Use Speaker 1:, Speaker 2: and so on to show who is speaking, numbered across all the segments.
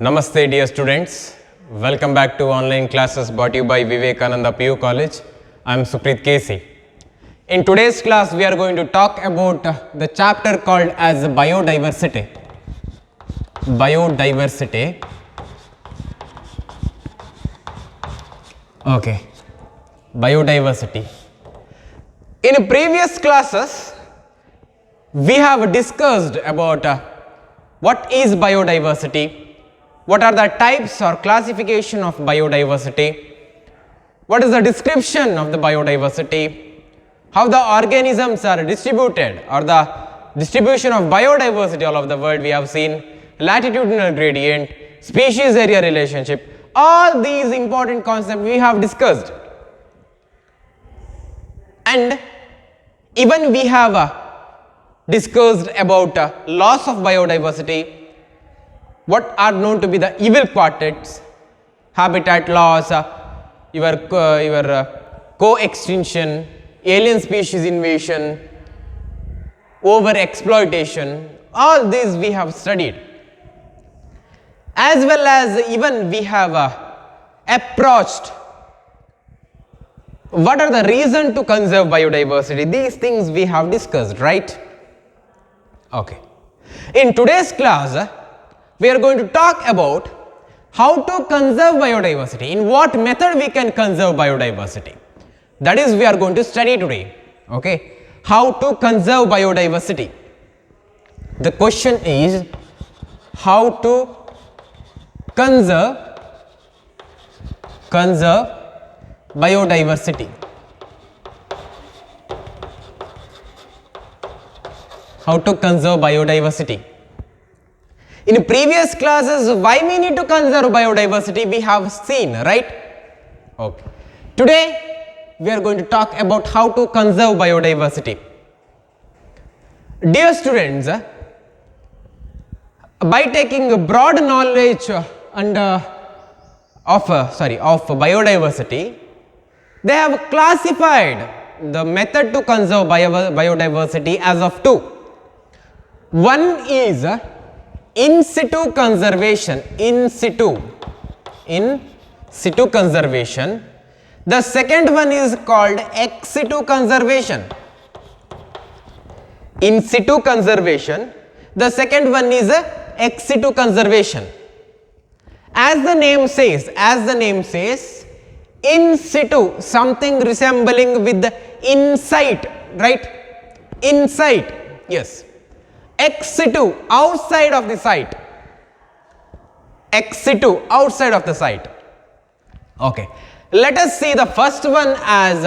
Speaker 1: Namaste dear students, welcome back to online classes brought to you by Vivekananda PU College. I am Supreet Casey. In today's class we are going to talk about the chapter called as biodiversity. Biodiversity. Okay, biodiversity. In previous classes we have discussed about what is biodiversity, what are the types or classification of biodiversity, what is the description of the biodiversity, how the organisms are distributed or the distribution of biodiversity all over the world we have seen, latitudinal gradient, species area relationship, all these important concepts we have discussed. And even we have discussed about loss of biodiversity, what are known to be the evil quartets, habitat loss, your co-extinction, alien species invasion, over exploitation, all these we have studied. As well as even we have approached what are the reasons to conserve biodiversity, these things we have discussed, right? Okay. In today's class, we are going to talk about how to conserve biodiversity, in what method we can conserve biodiversity. That is we are going to study today, okay? How to conserve biodiversity. The question is how to conserve biodiversity. How to conserve biodiversity. In previous classes, why we need to conserve biodiversity we have seen, right? Okay. Today, we are going to talk about how to conserve biodiversity. Dear students, by taking a broad knowledge of biodiversity, they have classified the method to conserve biodiversity as of two. One is in situ conservation, in situ conservation. The second one is called ex situ conservation. In situ conservation, the second one is ex situ conservation. As the name says, in situ, something resembling with the inside, right? Inside, yes. Ex situ, outside of the site. Ex situ, outside of the site. Okay. Let us see the first one as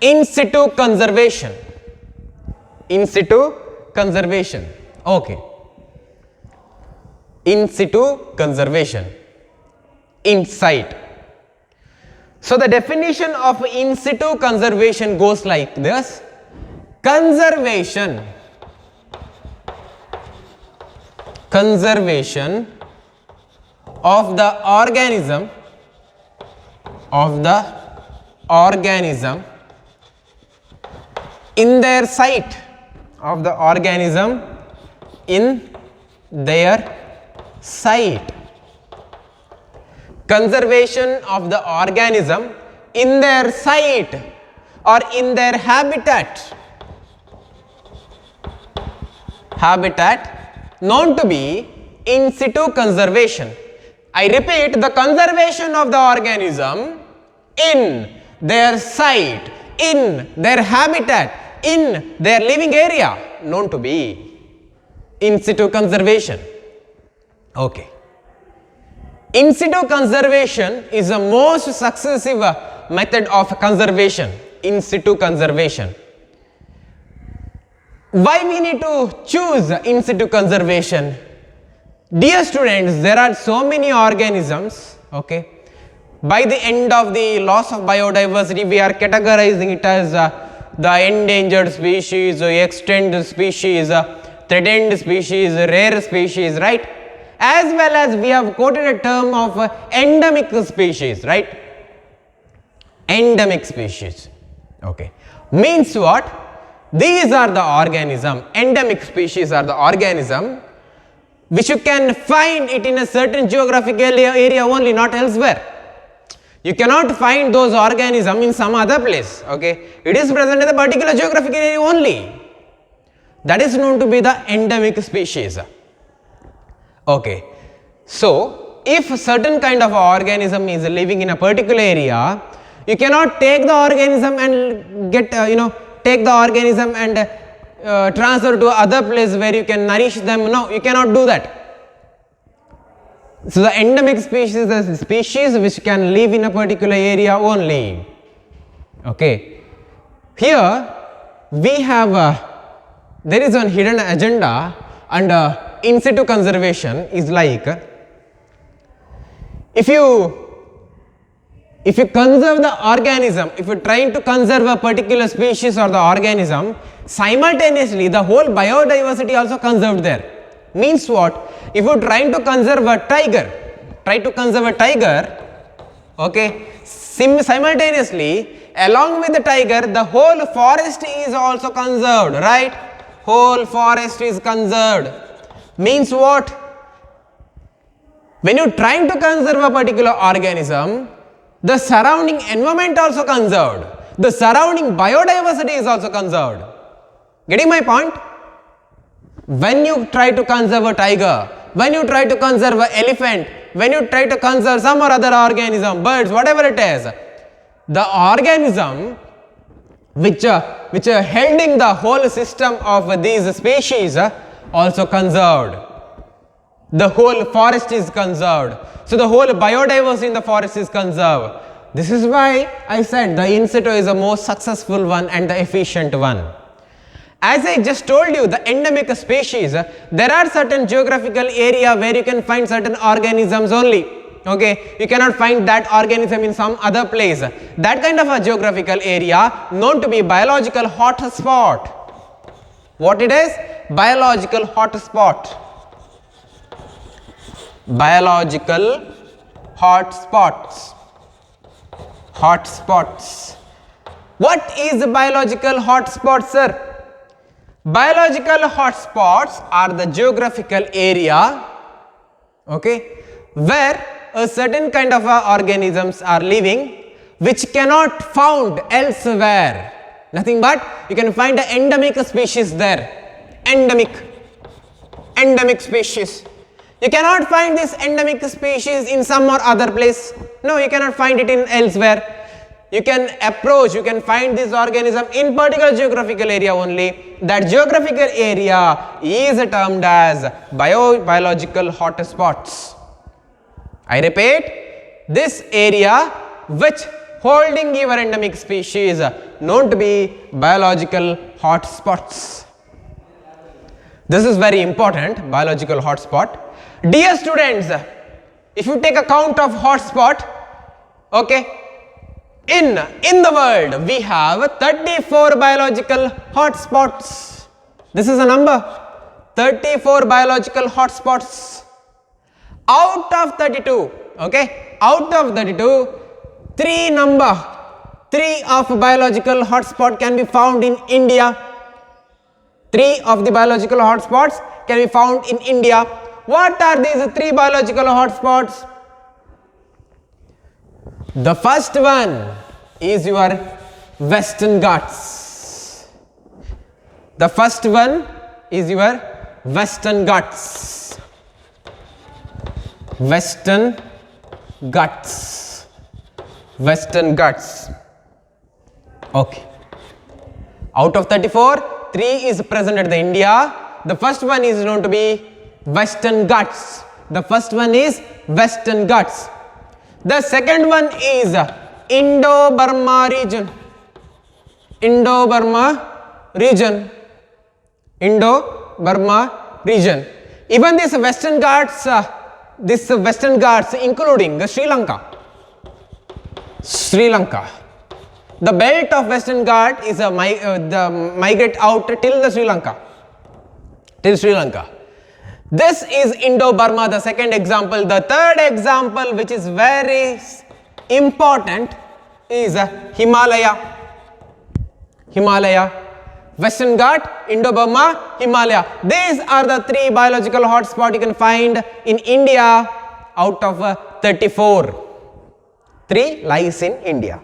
Speaker 1: in situ conservation. In situ conservation. Okay. In situ conservation. In site. So the definition of in situ conservation goes like this: conservation of the organism in their site, of the organism in their site. Conservation of the organism in their site or in their habitat known to be in situ conservation. I repeat, the conservation of the organism in their site, in their habitat, in their living area, known to be in situ conservation. Okay. In situ conservation is the most successive method of conservation, in situ conservation. Why we need to choose in situ conservation? Dear students, there are so many organisms, okay. By the end of the loss of biodiversity, we are categorizing it as the endangered species, extinct species, threatened species, rare species, right? As well as we have quoted a term of endemic species, right? Endemic species, okay. Means what? These are the organism, endemic species are the organism which you can find it in a certain geographical area only, not elsewhere. You cannot find those organisms in some other place. Okay, it is present in the particular geographical area only. That is known to be the endemic species. Okay, so if a certain kind of organism is living in a particular area, you cannot take the organism and get take the organism and transfer to other place where you can nourish them. No, you cannot do that. So the endemic species is a species which can live in a particular area only. Okay, here we have there is one hidden agenda, and in situ conservation is like, if you conserve the organism, if you are trying to conserve a particular species or the organism, simultaneously the whole biodiversity also conserved there. Means what? If you are trying to conserve a tiger, okay, simultaneously along with the tiger the whole forest is also conserved, right? Whole forest is conserved. Means what? When you are trying to conserve a particular organism, the surrounding environment also conserved, the surrounding biodiversity is also conserved. Getting my point? When you try to conserve a tiger, when you try to conserve an elephant, when you try to conserve some or other organism, birds, whatever it is, the organism which are holding the whole system of these species also conserved. The whole forest is conserved. So the whole biodiversity in the forest is conserved. This is why I said the in situ is the most successful one and the efficient one. As I just told you, the endemic species, there are certain geographical area where you can find certain organisms only. Okay, you cannot find that organism in some other place. That kind of a geographical area known to be biological hotspot. What it is? Biological hotspot. Biological hotspots. Hotspots. What is biological hotspot, sir? Biological hotspots are the geographical area, okay, where a certain kind of organisms are living which cannot found elsewhere. Nothing but you can find the endemic species there. Endemic species. You cannot find this endemic species in some or other place. No, you cannot find it in elsewhere. You can approach, you can find this organism in particular geographical area only. That geographical area is termed as biological hotspots. I repeat, this area which holding your endemic species known to be biological hotspots. This is very important, biological hotspot. Dear students, if you take a count of hotspot, okay, in the world we have 34 biological hotspots. This is a number, 34 biological hotspots. Out of 32, okay, out of 32, 3 of biological hotspot can be found in India. 3 of the biological hotspots can be found in India. What are these 3 biological hotspots? The first one is your Western Ghats. The first one is your Western Ghats. Western Ghats. Western Ghats. Okay. Out of 34, 3 is present at the India. The first one is known to be Western Ghats. The first one is Western Ghats. The second one is Indo-Burma region. Indo-Burma region. Indo-Burma region. Even this Western Ghats, including Sri Lanka. Sri Lanka. The belt of Western Ghats is migrate out till the Sri Lanka. Till Sri Lanka. This is Indo-Burma, the second example. The third example, which is very important, is Himalaya. Himalaya. Western Ghat, Indo-Burma, Himalaya. These are the 3 biological hotspots you can find in India out of 34. 3 lies in India.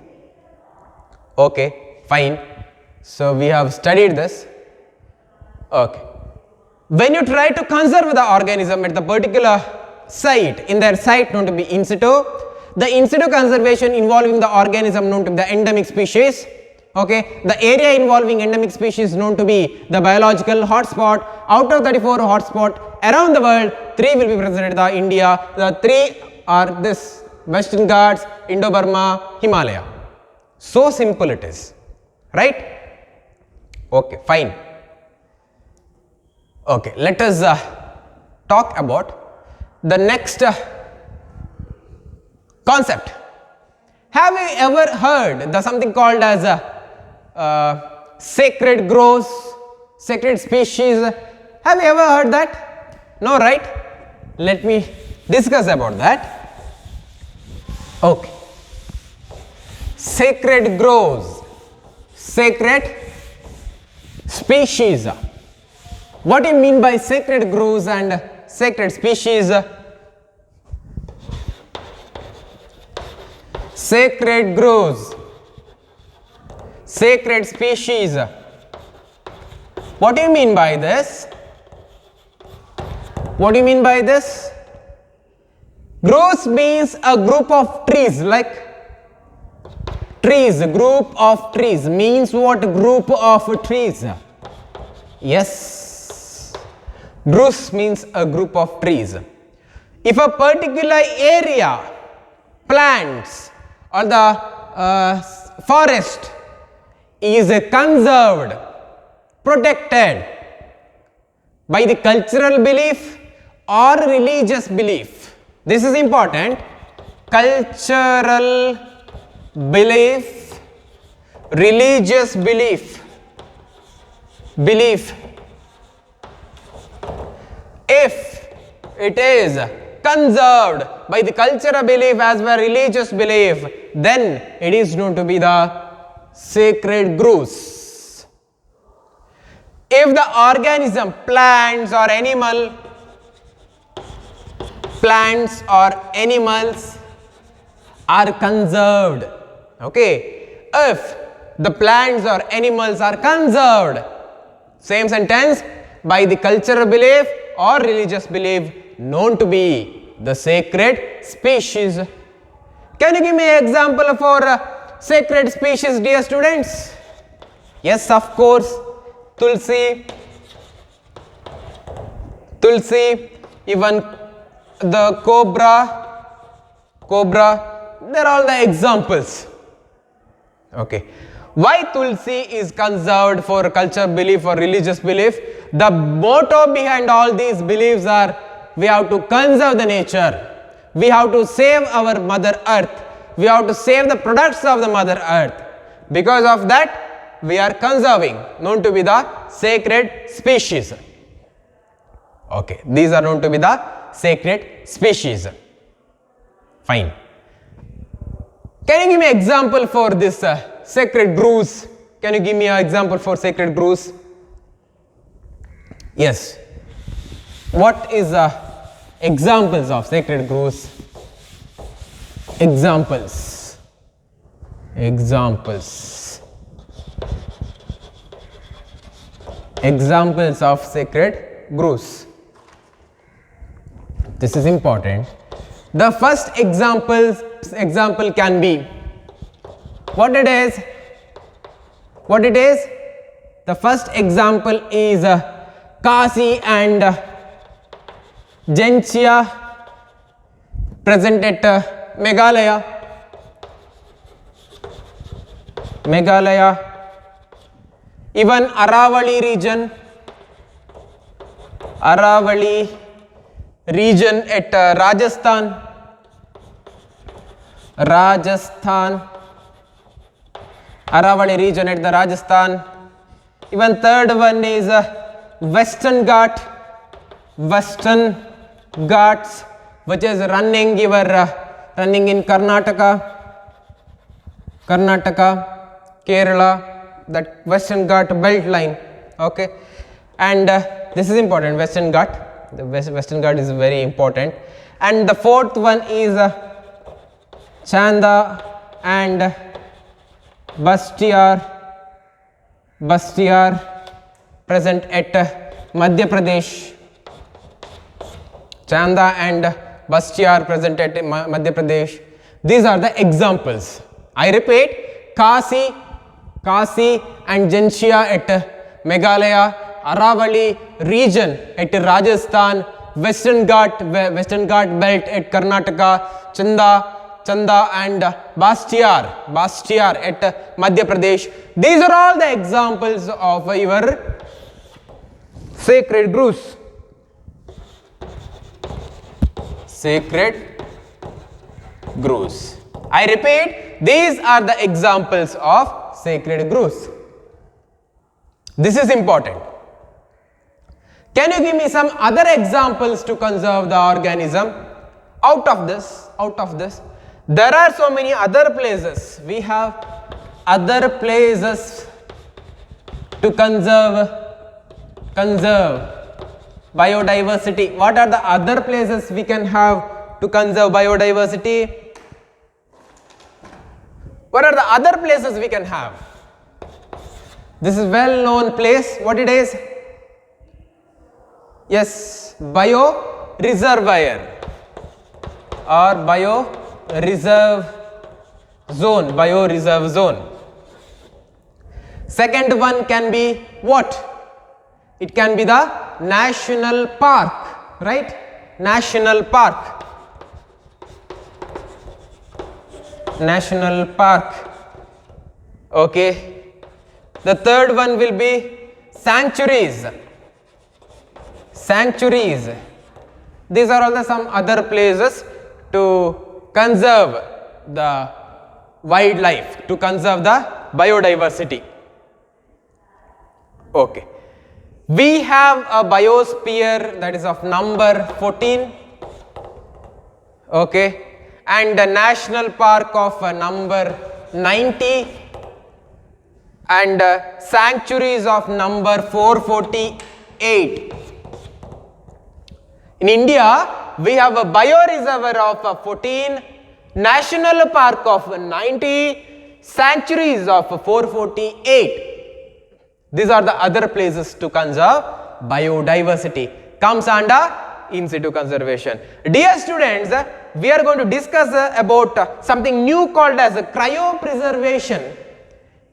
Speaker 1: Okay, fine. So we have studied this. Okay. When you try to conserve the organism at the particular site, in their site known to be in situ, the in situ conservation involving the organism known to be the endemic species. Okay, the area involving endemic species known to be the biological hotspot. Out of 34 hotspot around the world, 3 will be present in the India. The 3 are this: Western Ghats, Indo-Burma, Himalaya. So simple it is, right? Okay, fine. Okay, let us talk about the next concept. Have you ever heard the something called as sacred groves, sacred species? Have you ever heard that? No, right? Let me discuss about that. Okay. Sacred groves, sacred species. What do you mean by sacred groves and sacred species? Sacred groves, sacred species. What do you mean by this? What do you mean by this? Groves means a group of trees, like trees, group of trees means what? Group of trees. Yes, groves means a group of trees. If a particular area, plants or the forest is conserved, protected by the cultural belief or religious belief, this is important. Cultural belief, religious belief, if it is conserved by the cultural belief as well religious belief, then it is known to be the sacred groves. If the organism, plants or animals are conserved, okay, if the plants or animals are conserved, same sentence, by the cultural belief or religious belief known to be the sacred species. Can you give me an example for sacred species, dear students? Yes, of course. Tulsi, even the cobra, they are all the examples. Okay. Why Tulsi is conserved for cultural belief or religious belief? The motto behind all these beliefs are, we have to conserve the nature, we have to save our mother earth, we have to save the products of the mother earth. Because of that, we are conserving, known to be the sacred species. Okay, these are known to be the sacred species. Fine. Can you give me an example for this sacred groves? Can you give me an example for sacred groves? Yes. What is examples of sacred groves? Examples of sacred groves. This is important. The first example can be what it is. The first example is Kasi and Gentia, present at Meghalaya. Even Aravali region at Rajasthan. Aravali region at the Rajasthan. Even third one is Western Ghats, which is running in Karnataka, Kerala, that Western Ghat belt line. Okay, and this is important, Western Ghat. The Western Ghat is very important. And the fourth one is Chanda and Bastiar present at Madhya Pradesh. Chanda and Bastiar present at Madhya Pradesh. These are the examples. I repeat, Kasi and Janshia at Meghalaya, Aravali region at Rajasthan, Western Ghat belt at Karnataka, Chanda and Bastiar at Madhya Pradesh. These are all the examples of your sacred groves. Sacred groves. I repeat, these are the examples of sacred groves. This is important. Can you give me some other examples to conserve the organism? Out of this, there are so many other places. We have other places to conserve biodiversity. What are the other places we can have to conserve biodiversity? What are the other places we can have? This is well known place. What it is? Yes, bioreservoir or bioreserve zone. Second one can be what? It can be the national park, right? National park. Okay. The third one will be sanctuaries. These are all some other places to conserve the wildlife, to conserve the biodiversity. Okay. We have a biosphere that is of number 14. Okay. And a national park of number 90. And sanctuaries of number 448. In India, we have a bioreservoir of 14, national park of 90, sanctuaries of 448. These are the other places to conserve biodiversity. Comes under in situ conservation. Dear students, we are going to discuss about something new called as cryopreservation.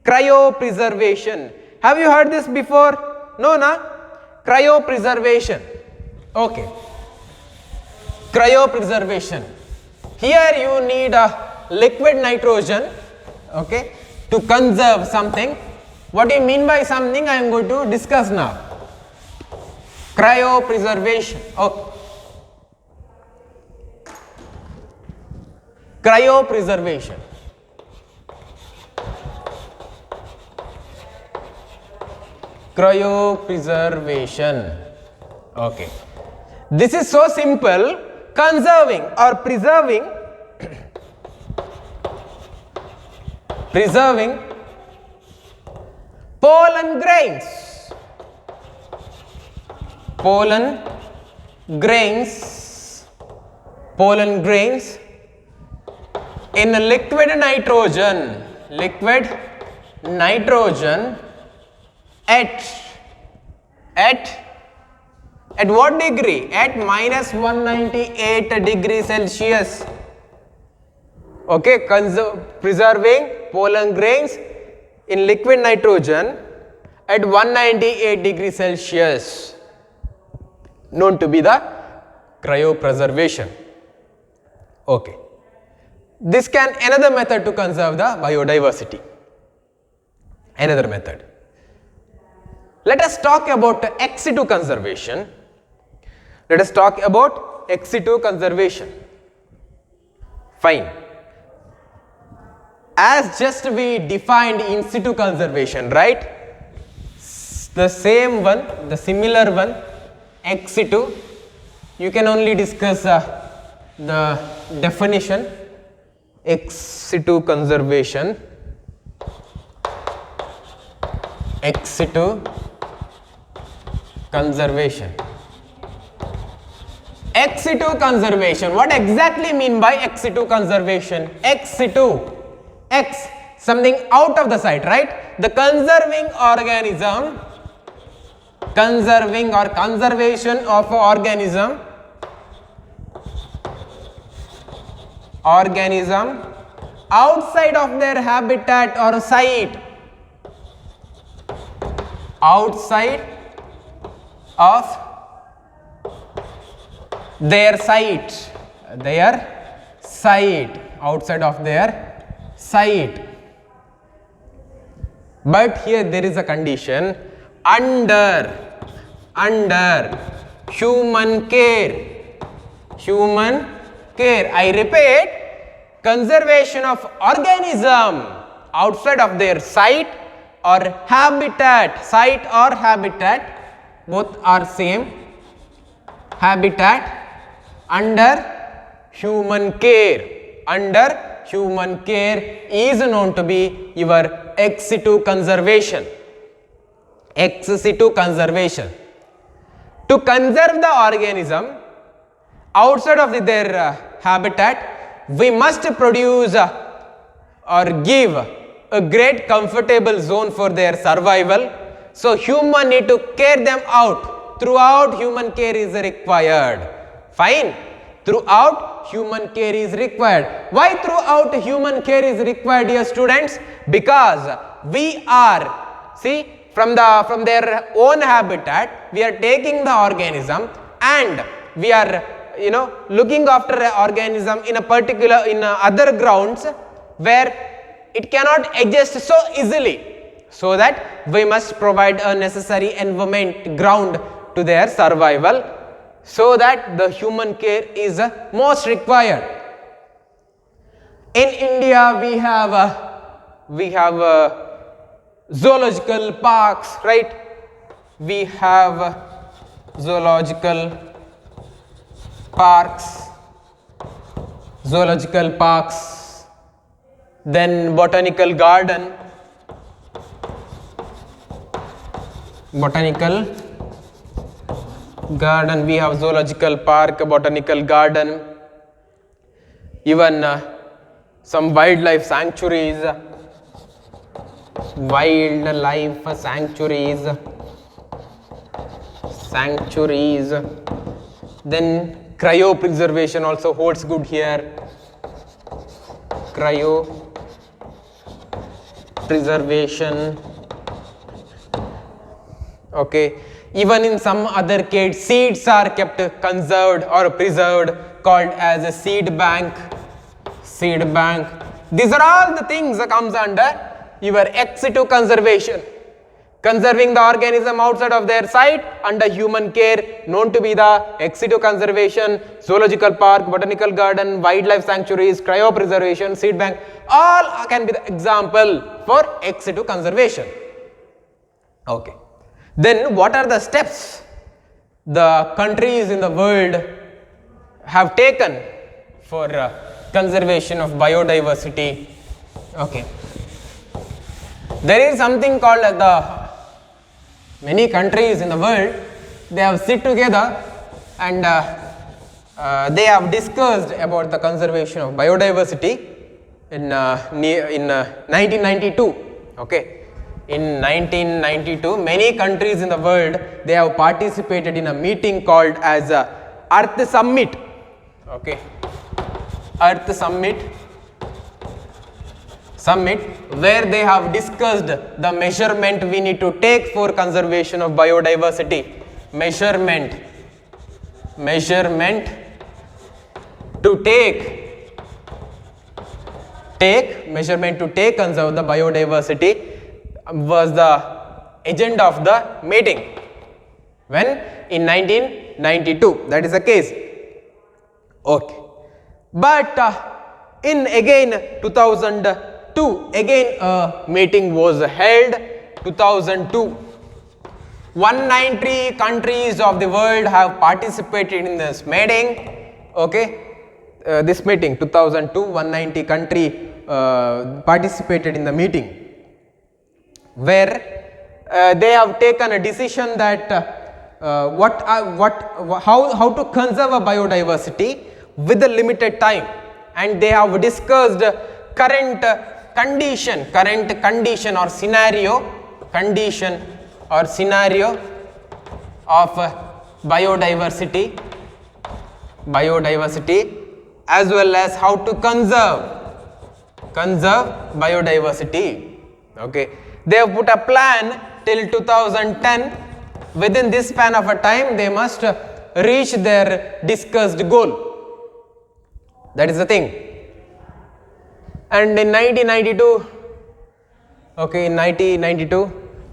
Speaker 1: Cryopreservation. Have you heard this before? No, na? Cryopreservation. Okay. Cryopreservation. Here you need a liquid nitrogen, okay, to conserve something. What do you mean by something? I am going to discuss now. Cryopreservation. Okay. Cryopreservation. Okay. This is so simple. Conserving or preserving pollen grains in liquid nitrogen at what degree? At minus 198 degrees Celsius. Okay, preserving pollen grains in liquid nitrogen at 198 degrees Celsius, known to be the cryopreservation. Okay. This can another method to conserve the biodiversity. Another method. Let us talk about ex situ conservation. Fine. As just we defined in situ conservation, right? The same one, the similar one, ex situ. You can only discuss the definition. Ex situ conservation. ex situ conservation. Ex situ conservation. What exactly mean by ex situ conservation? Ex situ, ex, something out of the site, right? The conserving organism, conserving or conservation of organism outside of their habitat or site, outside of their site, outside of their site. But here there is a condition, under human care. I repeat, conservation of organism outside of their site or habitat, both are same, habitat, under human care is known to be your ex situ conservation. To conserve the organism outside of their habitat, we must produce or give a great comfortable zone for their survival. So human need to care them out. Throughout human care is required. Fine. Throughout human care is required. Why throughout human care is required, dear students? Because we are, see, from their own habitat, we are taking the organism and we are, looking after an organism in a particular, in other grounds where it cannot adjust so easily. So that we must provide a necessary environment, ground to their survival, so that the human care is most required. In India, we have zoological parks, right? We have zoological parks, then botanical garden, we have zoological park, botanical garden, even some wildlife sanctuaries, then cryopreservation also holds good here. Cryopreservation. Okay. Even in some other case, seeds are kept conserved or preserved, called as a seed bank. These are all the things that comes under your ex situ conservation. Conserving the organism outside of their site under human care, known to be the ex situ conservation, zoological park, botanical garden, wildlife sanctuaries, cryopreservation, seed bank, all can be the example for ex situ conservation. Okay. Then what are the steps the countries in the world have taken for conservation of biodiversity? Okay. There is something called many countries in the world, they have sit together and they have discussed about the conservation of biodiversity in 1992. Okay. In 1992, many countries in the world, they have participated in a meeting called as Earth Summit. Okay. Earth Summit, where they have discussed the measurement we need to take for conservation of biodiversity. Measurement to conserve the biodiversity was the agenda of the meeting. When? In 1992. That is the case. Okay. But in again 2002, again a meeting was held. 2002. 190 countries of the world have participated in this meeting. Okay. This meeting 2002, 190 country participated in the meeting, where they have taken a decision that how to conserve a biodiversity with a limited time, and they have discussed current condition or scenario of biodiversity as well as how to conserve biodiversity. Okay, they have put a plan till 2010. Within this span of a time they must reach their discussed goal. That is the thing. And in 1992,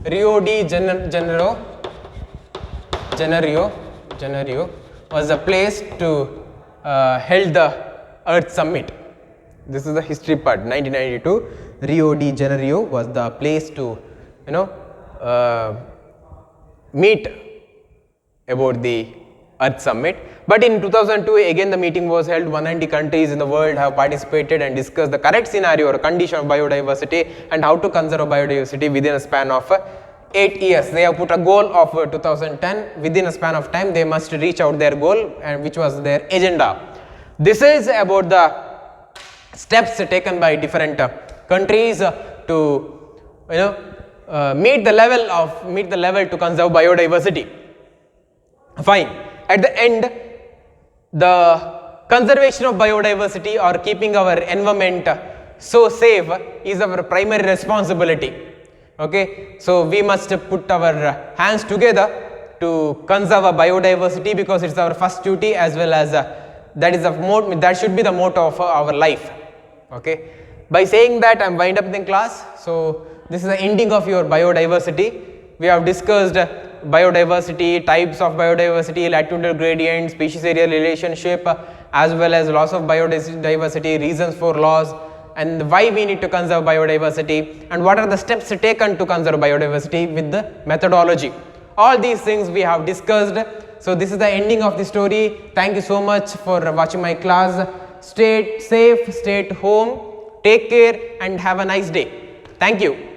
Speaker 1: Rio de Janeiro was a place to held the Earth Summit. This is the history part. 1992, Rio de Janeiro was the place to meet about the Earth Summit. But in 2002 again the meeting was held. 190 countries in the world have participated and discussed the correct scenario or condition of biodiversity and how to conserve biodiversity within a span of 8 years. They have put a goal of 2010. Within a span of time they must reach out their goal, and which was their agenda. This is about the steps taken by different countries to meet the level to conserve biodiversity. Fine. At the end, the conservation of biodiversity or keeping our environment so safe is our primary responsibility. Okay, so we must put our hands together to conserve our biodiversity, because it's our first duty, as well as that should be the motto of our life. Okay, by saying that I am wind up the class. So this is the ending of your biodiversity. We have discussed biodiversity, types of biodiversity, latitudinal gradient, species area relationship, as well as loss of biodiversity, reasons for loss, and why we need to conserve biodiversity, and what are the steps taken to conserve biodiversity with the methodology. All these things we have discussed. So this is the ending of the story. Thank you so much for watching my class. Stay safe, stay at home, take care, and have a nice day. Thank you.